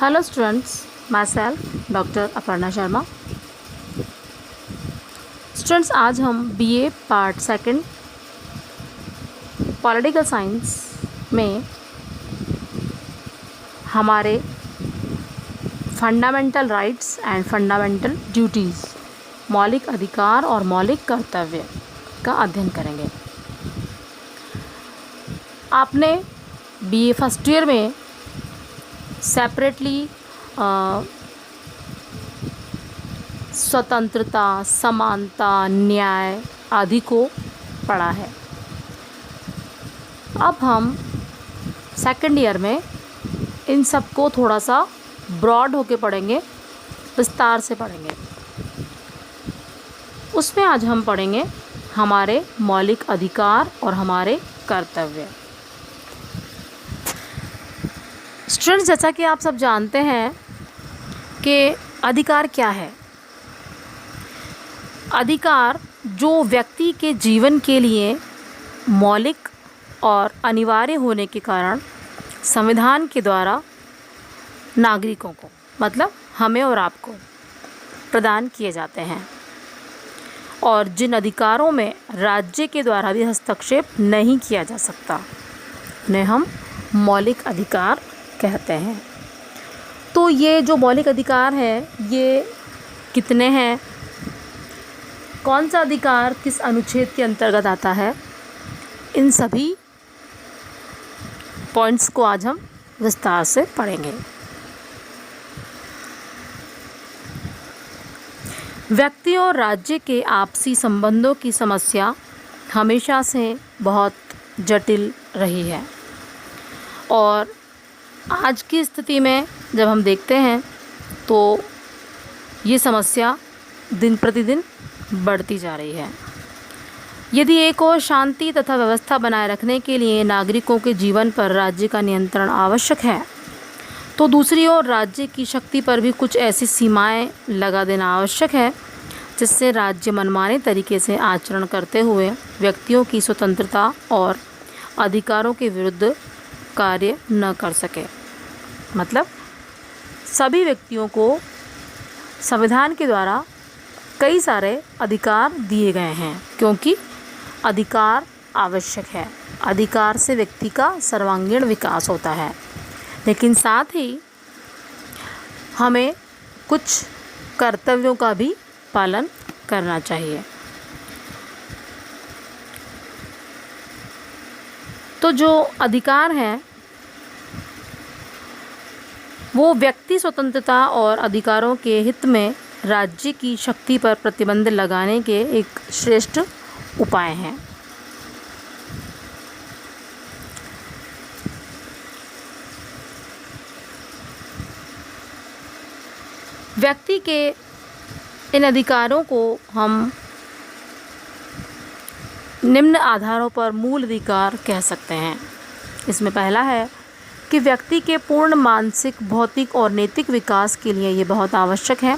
Hello students, my self doctor Aparna Sharma. Students, आज हम BA part second political science में हमारे fundamental rights and fundamental duties, मौलिक अधिकार और मौलिक कर्तव्य का अध्ययन करेंगे। आपने बीए फर्स्ट ईयर में सेपरेटली स्वतंत्रता, समानता, न्याय आदि को पढ़ा है। अब हम सेकंड ईयर में इन सब को थोड़ा सा ब्रॉड होके पढ़ेंगे, विस्तार से पढ़ेंगे। उसमें आज हम पढ़ेंगे हमारे मौलिक अधिकार और हमारे कर्तव्य। स्टूडेंट्स, जैसा कि आप सब जानते हैं कि अधिकार क्या है। अधिकार जो व्यक्ति के जीवन के लिए मौलिक और अनिवार्य होने के कारण संविधान के द्वारा नागरिकों को, मतलब हमें और आपको, प्रदान किए जाते हैं और जिन अधिकारों में राज्य के द्वारा भी हस्तक्षेप नहीं किया जा सकता, उन्हें हम मौलिक अधिकार कहते हैं। तो ये जो मौलिक अधिकार है, ये कितने हैं, कौन सा अधिकार किस अनुच्छेद के अंतर्गत आता है, इन सभी पॉइंट्स को आज हम विस्तार से पढ़ेंगे। व्यक्ति और राज्य के आपसी संबंधों की समस्या हमेशा से बहुत जटिल रही है और आज की स्थिति में जब हम देखते हैं तो ये समस्या दिन प्रतिदिन बढ़ती जा रही है। यदि एक और शांति तथा व्यवस्था बनाए रखने के लिए नागरिकों के जीवन पर राज्य का नियंत्रण आवश्यक है, तो दूसरी ओर राज्य की शक्ति पर भी कुछ ऐसी सीमाएं लगा देना आवश्यक है जिससे राज्य मनमाने तरीके से आचरण करते हुए व्यक्तियों की स्वतंत्रता और अधिकारों के विरुद्ध कार्य न कर सके। मतलब सभी व्यक्तियों को संविधान के द्वारा कई सारे अधिकार दिए गए हैं, क्योंकि अधिकार आवश्यक है। अधिकार से व्यक्ति का सर्वांगीण विकास होता है, लेकिन साथ ही हमें कुछ कर्तव्यों का भी पालन करना चाहिए। तो जो अधिकार हैं वो व्यक्ति स्वतंत्रता और अधिकारों के हित में राज्य की शक्ति पर प्रतिबंध लगाने के एक श्रेष्ठ उपाय हैं। व्यक्ति के इन अधिकारों को हम निम्न आधारों पर मूल अधिकार कह सकते हैं। इसमें पहला है कि व्यक्ति के पूर्ण मानसिक, भौतिक और नैतिक विकास के लिए ये बहुत आवश्यक है।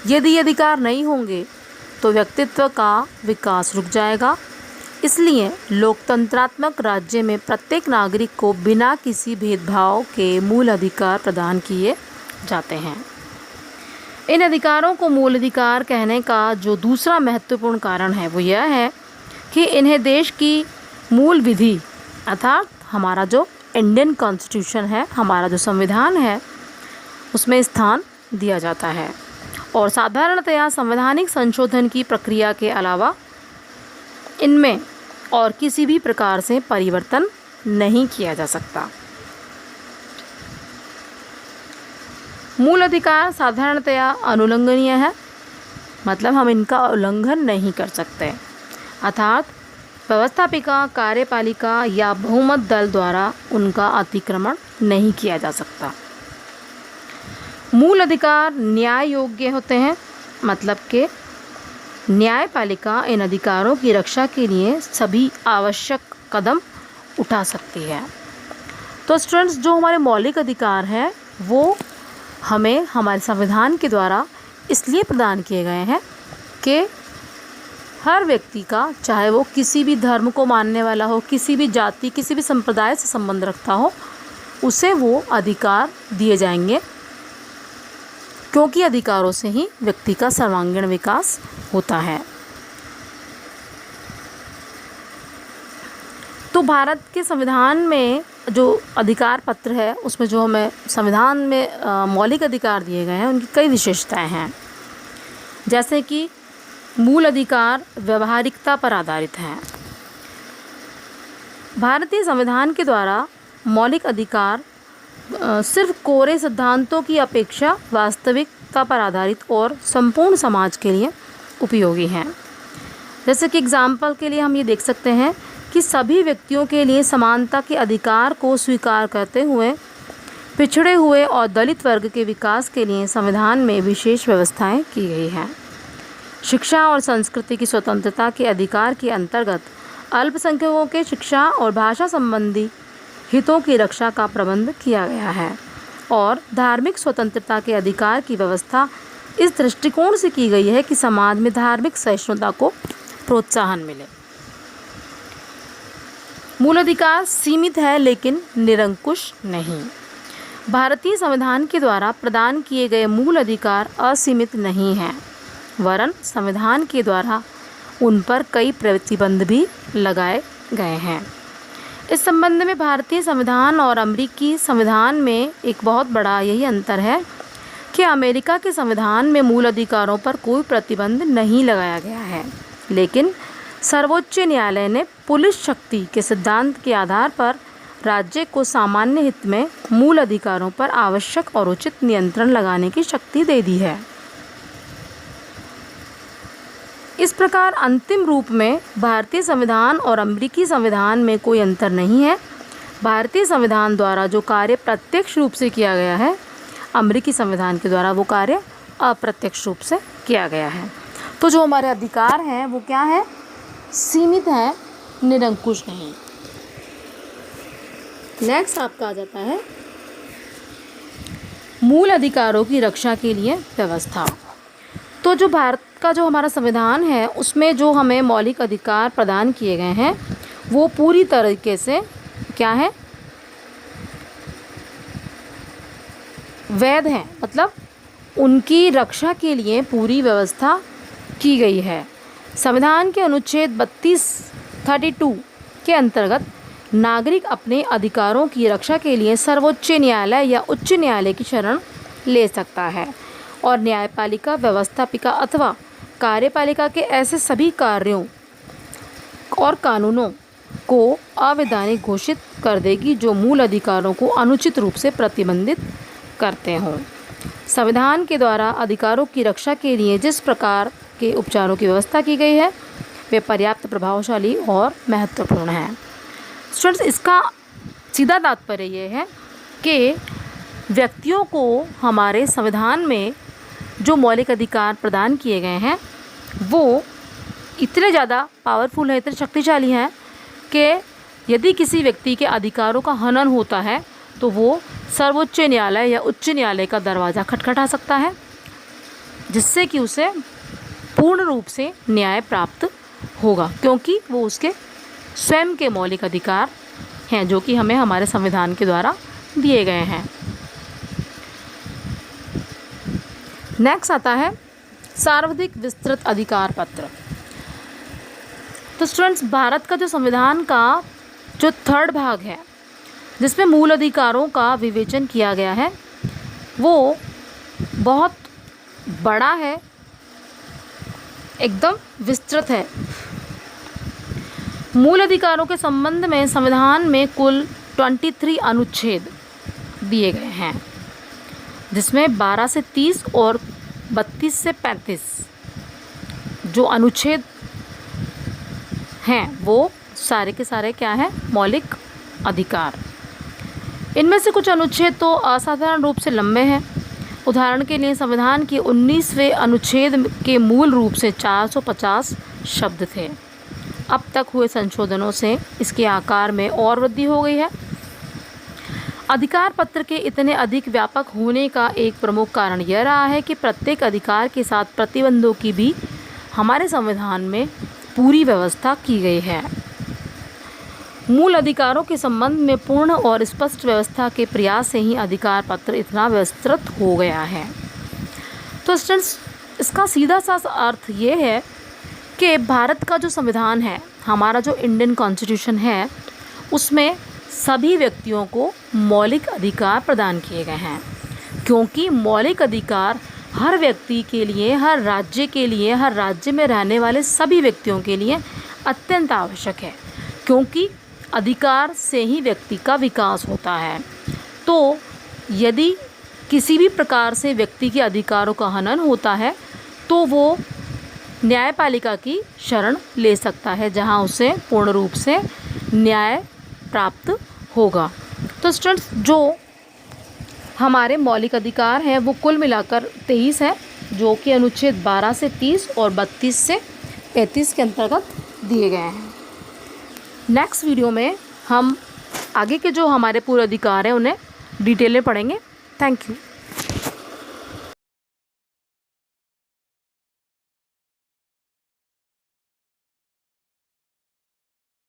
यदि ये अधिकार नहीं होंगे तो व्यक्तित्व का विकास रुक जाएगा। इसलिए लोकतंत्रात्मक राज्य में प्रत्येक नागरिक को बिना किसी भेदभाव के मूल अधिकार प्रदान किए जाते हैं। इन अधिकारों को मूल अधिकार कहने का जो दूसरा महत्वपूर्ण कारण है वो यह है कि इन्हें देश की मूल विधि अर्थात हमारा जो इंडियन कॉन्स्टिट्यूशन है, हमारा जो संविधान है, उसमें स्थान दिया जाता है और साधारणतया संवैधानिक संशोधन की प्रक्रिया के अलावा इनमें और किसी भी प्रकार से परिवर्तन नहीं किया जा सकता। मूल अधिकार साधारणतया अनुल्लंघनीय है, मतलब हम इनका उल्लंघन नहीं कर सकते, अर्थात व्यवस्थापिका, कार्यपालिका या बहुमत दल द्वारा उनका अतिक्रमण नहीं किया जा सकता। मूल अधिकार न्याय योग्य होते हैं, मतलब कि न्यायपालिका इन अधिकारों की रक्षा के लिए सभी आवश्यक कदम उठा सकती है। तो स्टूडेंट्स, जो हमारे मौलिक अधिकार हैं वो हमें हमारे संविधान के द्वारा इसलिए प्रदान किए गए हैं कि हर व्यक्ति का, चाहे वो किसी भी धर्म को मानने वाला हो, किसी भी जाति, किसी भी संप्रदाय से संबंध रखता हो, उसे वो अधिकार दिए जाएंगे, क्योंकि अधिकारों से ही व्यक्ति का सर्वांगीण विकास होता है। तो भारत के संविधान में जो अधिकार पत्र है उसमें जो हमें संविधान में मौलिक अधिकार दिए गए हैं उनकी कई विशेषताएं हैं। जैसे कि मूल अधिकार व्यवहारिकता पर आधारित हैं। भारतीय संविधान के द्वारा मौलिक अधिकार सिर्फ कोरे सिद्धांतों की अपेक्षा वास्तविकता पर आधारित और संपूर्ण समाज के लिए उपयोगी हैं। जैसे कि एग्जाम्पल के लिए हम ये देख सकते हैं कि सभी व्यक्तियों के लिए समानता के अधिकार को स्वीकार करते हुए पिछड़े हुए और दलित वर्ग के विकास के लिए संविधान में विशेष व्यवस्थाएं की गई हैं। शिक्षा और संस्कृति की स्वतंत्रता के अधिकार के अंतर्गत अल्पसंख्यकों के शिक्षा और भाषा संबंधी हितों की रक्षा का प्रबंध किया गया है और धार्मिक स्वतंत्रता के अधिकार की व्यवस्था इस दृष्टिकोण से की गई है कि समाज में धार्मिक सहिष्णुता को प्रोत्साहन मिले। मूल अधिकार सीमित है लेकिन निरंकुश नहीं। भारतीय संविधान के द्वारा प्रदान किए गए मूल अधिकार असीमित नहीं हैं, वरन संविधान के द्वारा उन पर कई प्रतिबंध भी लगाए गए हैं। इस संबंध में भारतीय संविधान और अमेरिकी संविधान में एक बहुत बड़ा यही अंतर है कि अमेरिका के संविधान में मूल अधिकारों पर कोई प्रतिबंध नहीं लगाया गया है, लेकिन सर्वोच्च न्यायालय ने पुलिस शक्ति के सिद्धांत के आधार पर राज्य को सामान्य हित में मूल अधिकारों पर आवश्यक और उचित नियंत्रण लगाने की शक्ति दे दी है। इस प्रकार अंतिम रूप में भारतीय संविधान और अमेरिकी संविधान में कोई अंतर नहीं है। भारतीय संविधान द्वारा जो कार्य प्रत्यक्ष रूप से किया गया है, अमेरिकी संविधान के द्वारा वो कार्य अप्रत्यक्ष रूप से किया गया है। तो जो हमारे अधिकार हैं वो क्या है? सीमित है, निरंकुश नहीं। नेक्स्ट आपका आ जाता है मूल अधिकारों की रक्षा के लिए व्यवस्था। तो जो भारत का जो हमारा संविधान है उसमें जो हमें मौलिक अधिकार प्रदान किए गए हैं वो पूरी तरीके से क्या है? वैध हैं, मतलब उनकी रक्षा के लिए पूरी व्यवस्था की गई है। संविधान के अनुच्छेद 32 के अंतर्गत नागरिक अपने अधिकारों की रक्षा के लिए सर्वोच्च न्यायालय या उच्च न्यायालय की शरण ले सकता है और न्यायपालिका, व्यवस्थापिका अथवा कार्यपालिका के ऐसे सभी कार्यों और कानूनों को अवैधानिक घोषित कर देगी जो मूल अधिकारों को अनुचित रूप से प्रतिबंधित करते हों। संविधान के द्वारा अधिकारों की रक्षा के लिए जिस प्रकार के उपचारों की व्यवस्था की गई है वे पर्याप्त प्रभावशाली और महत्वपूर्ण हैं। स्टूडेंट्स, इसका सीधा तात्पर्य ये है कि व्यक्तियों को हमारे संविधान में जो मौलिक अधिकार प्रदान किए गए हैं वो इतने ज़्यादा पावरफुल हैं, इतने शक्तिशाली हैं कि यदि किसी व्यक्ति के अधिकारों का हनन होता है तो वो सर्वोच्च न्यायालय या उच्च न्यायालय का दरवाज़ा खटखटा सकता है, जिससे कि उसे पूर्ण रूप से न्याय प्राप्त होगा, क्योंकि वो उसके स्वयं के मौलिक अधिकार हैं जो कि हमें हमारे संविधान के द्वारा दिए गए हैं। नेक्स्ट आता है सर्वाधिक विस्तृत अधिकार पत्र। तो स्टूडेंट्स, भारत का जो संविधान का जो थर्ड भाग है जिसमें मूल अधिकारों का विवेचन किया गया है वो बहुत बड़ा है, एकदम विस्तृत है। मूल अधिकारों के संबंध में संविधान में कुल 23 अनुच्छेद दिए गए हैं, जिसमें 12 से 30 और 32 से 35 जो अनुच्छेद हैं वो सारे के सारे क्या हैं? मौलिक अधिकार। इनमें से कुछ अनुच्छेद तो असाधारण रूप से लंबे हैं। उदाहरण के लिए संविधान के 19वें अनुच्छेद के मूल रूप से 450 शब्द थे। अब तक हुए संशोधनों से इसके आकार में और वृद्धि हो गई है। अधिकार पत्र के इतने अधिक व्यापक होने का एक प्रमुख कारण यह रहा है कि प्रत्येक अधिकार के साथ प्रतिबंधों की भी हमारे संविधान में पूरी व्यवस्था की गई है। मूल अधिकारों के संबंध में पूर्ण और स्पष्ट व्यवस्था के प्रयास से ही अधिकार पत्र इतना विस्तृत हो गया है। तो स्टूडेंट्स, इसका सीधा सा अर्थ ये है कि भारत का जो संविधान है, हमारा जो इंडियन कॉन्स्टिट्यूशन है, उसमें सभी व्यक्तियों को मौलिक अधिकार प्रदान किए गए हैं, क्योंकि मौलिक अधिकार हर व्यक्ति के लिए, हर राज्य के लिए, हर राज्य में रहने वाले सभी व्यक्तियों के लिए अत्यंत आवश्यक है, क्योंकि अधिकार से ही व्यक्ति का विकास होता है। तो यदि किसी भी प्रकार से व्यक्ति के अधिकारों का हनन होता है तो वो न्यायपालिका की शरण ले सकता है, जहां उसे पूर्ण रूप से न्याय प्राप्त होगा। तो स्टूडेंट्स, जो हमारे मौलिक अधिकार हैं वो कुल मिलाकर 23 हैं, जो कि अनुच्छेद 12 से 30 और 32 से 35 के अंतर्गत दिए गए हैं। नेक्स्ट वीडियो में हम आगे के जो हमारे पूरे अधिकार हैं उन्हें डिटेल में पढ़ेंगे। Thank you.